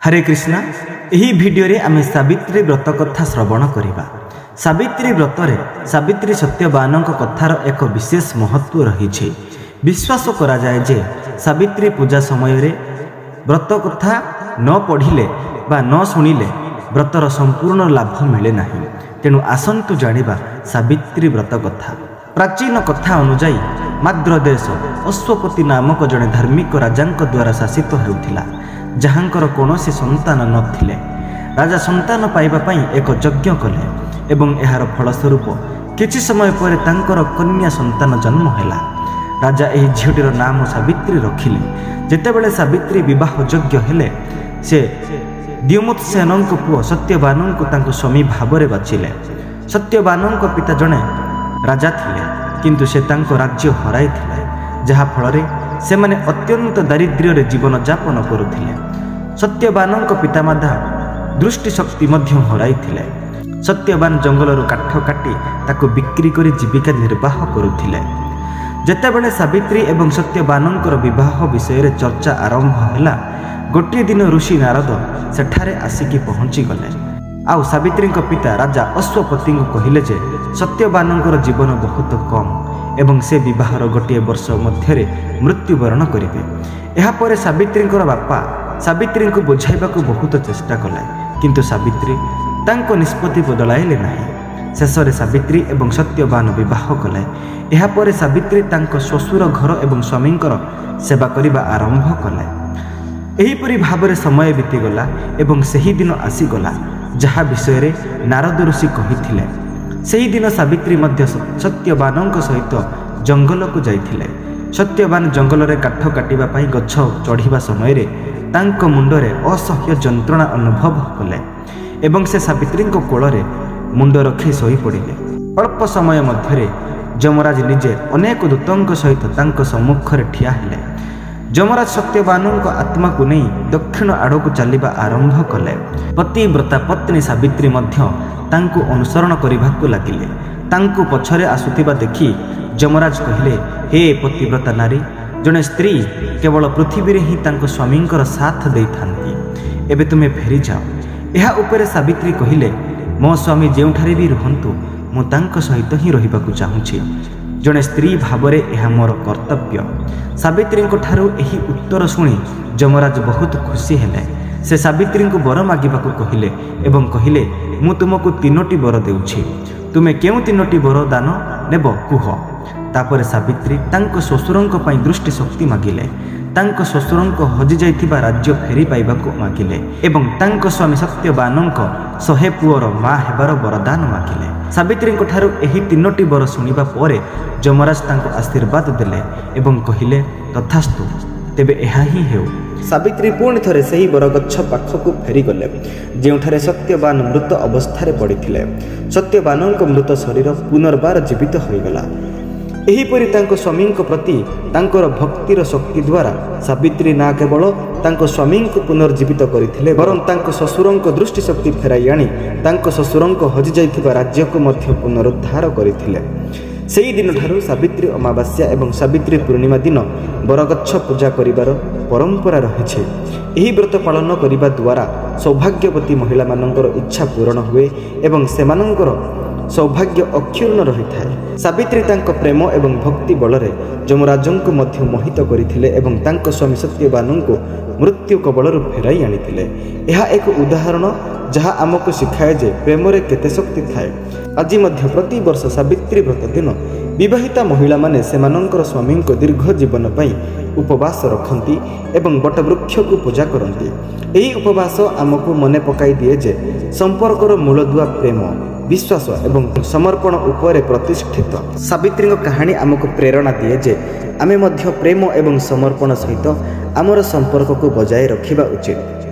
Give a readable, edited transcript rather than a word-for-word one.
हरे कृष्णा यही भिडियो रे आमे सावित्री व्रत कथा श्रवण करिबा। सावित्री व्रत रे सावित्री सत्यवान कथार एक विशेष महत्व रही है। विश्वास करा जाए जे सावित्री पूजा समय रे व्रत कथा न पढ़िले बा न शुणिले व्रतर संपूर्ण लाभ मिले नहीं। तेणु आसंतु जानिबा सावित्री व्रत कथा। प्राचीन कथा अनुजाई माद्र देश अश्वपति नामक जड़े धार्मिक राजा द्वारा शासित होउथिला, जहांकर कौनसी संतान नथिले। राजा संतान पाइबा पई एक यज्ञ कले एवं एहार फलस्वरूप किछि समय पर तांकर कन्या संतान जन्म हैला। राजा एही झिउटीर नाम सावित्री रखिले। जेतेबेले सावित्री विवाह योग्य हेले से द्युमत्सेनक पुओ सत्यवानक तांको स्वामी भावरे बाचिले। सत्यवानक पिता जणे राजा थिले, किंतु से तांको राज्य हराई थिले, जहा फलरे से माने अत्यंत दारिद्र्य जीवन यापन करुथिले। सत्यवानक पितामाता दृष्टि शक्ति मध्य हराई थिले। सत्यवान जंगलर काठ काटी ताको बिक्री करी जीविका निर्वाह करुथिले। जेतेबेले सावित्री एवं सत्यवानकर विवाह विषय रे चर्चा आरंभ हैला, गोटे दिन ऋषि नारद सेठारे आसिकी पहुंची गले। आउ सावित्री पिता राजा अश्वपति कहिले जे सत्यवानकर जीवन बहुत कम एवं से विवाहर गोटे वर्ष मध्य मृत्युवरण करेंगे। यापर सावित्री बापा सावित्री को बुझाइबा बहुत चेष्टा कले, किंतु सावित्री तांको निष्पत्ति बदलाइले नहीं। शेष में सावित्री एवं सत्यवान विवाह कले। यापर सावित्री तांको श्वशुर घर एवं स्वामींकर सेवा करने आरंभ कले। एहीपरि भाव समय बीतीगला एवं सही दिन आसीगला जहा विषय रे नारद ऋषि कहिथिले। सही दिन सावित्री मध्य सत्यवानक सहित जंगल को जाइथिले। सत्यवान जंगल रे काठ काटिबा पई गछ चढ़िबा समय रे तांको मुंडरे असह्य जंत्रणा अनुभव कले एवं से सावित्री कोल रे मुंड रखी सोई पड़िले। अल्प समय मध्य जमराज निजे अनेक दूतों सहित तांको सम्मुख रे ठिया हेले। जमराज सत्यवानक आत्मा को नहीं दक्षिण आड़ को चलवा आरंभ कले। पतिव्रता पत्नी सावित्री मध्य तांको अनुसरण करने लगिले। तांको पछरे आसुथिबा देखि जमराज कहिले, हे पतिव्रता नारी, जड़े स्त्री केवल पृथ्वी रे ही तांको स्वामींकर साथ देई थांती। एबे तुमे फेरी जाओ। एहा उपरे सावित्री कहिले, मो स्वामी जेउठारे भी रुहंतु, मु तांको सहित ही रहिबाकु चाहुछि। जड़े स्त्री भावरे यह मोर कर्तव्य। सावित्री ठारू एही उत्तर शुणी जमराज बहुत खुशी हेले। से सावित्री को वर मागिबाकु कहिले एवं कहिले, मु तुमको 3टी वर देउछि, तुमे केउ 3टी वर दान नेब कुह। तापर सावित्री तांको श्वशुरंक पई दृष्टि शक्ति मागिले। तांको श्वशुरंक हजि जाइथिबा राज्य फेरी पाइबाकु मागिले एवं तांको स्वामी सत्यवानंक 100 पुअर मां हेबार वरदान मागिले। सावित्री ठारू एही 3टी वर शुणिबा परे जमराज तांको आशीर्वाद देले एवं कहिले, तथास्तु, तेबे एहा ही हेउ। सावित्री पुणी थरे सही बरगछ पाखकु फेरी गले, जेउठारे सत्यवान मृत अवस्था पड़िथिले। सत्यवानंक मृत शरीर पुनर्बार जीवित होइगला। एहीपरि तांको स्वामींक प्रति तांकर भक्तिर शक्ति द्वारा सावित्री ना केवल तांको स्वामींक पुनर्जीवित करथिले, बरं तांको ससुरंक दृष्टि शक्ति फेराई आनी तांको ससुरंक हजि जाइथिबा राज्य को मध्य पुनरुद्धार करथिले। सेही दिन ठारू सावित्री अमावास्या एवं सावित्री पूर्णिमा दिन बरगछ पूजा करिबार परंपरा रहिछे। एही व्रत पालन करिबा द्वारा सौभाग्यवती महिला मानकर इच्छा पूर्ण हुए एवं सेमानंकर सौभाग्य अक्षुण्ण रही थाए। सावित्री तांको प्रेम एवं भक्ति बलरे जमराजंको मध्य मोहित करथिले एवं तांको स्वामी सत्यवानंको मृत्यु कबलरु फेराई आनिथिले। यह एक उदाहरण जहा आमको शिखाए जे प्रेम रे केते शक्ति थाए। आज मध्य प्रति वर्ष सावित्री व्रत दिन विवाहिता महिला माने सेमानंकर स्वामी को दीर्घ जीवन पई उपवास रखती एवं बटवृक्ष को पूजा करती। यही उपवास आमको मने पकाई दिए जे संपर्कर मूलदुआ प्रेम, विश्वास एवं समर्पण उपरे प्रतिष्ठित। सावित्री कहानी आमको प्रेरणा दिए जे आमे मध्य प्रेम एवं समर्पण सहित आमर संपर्क को बजाय रखिबा उचित।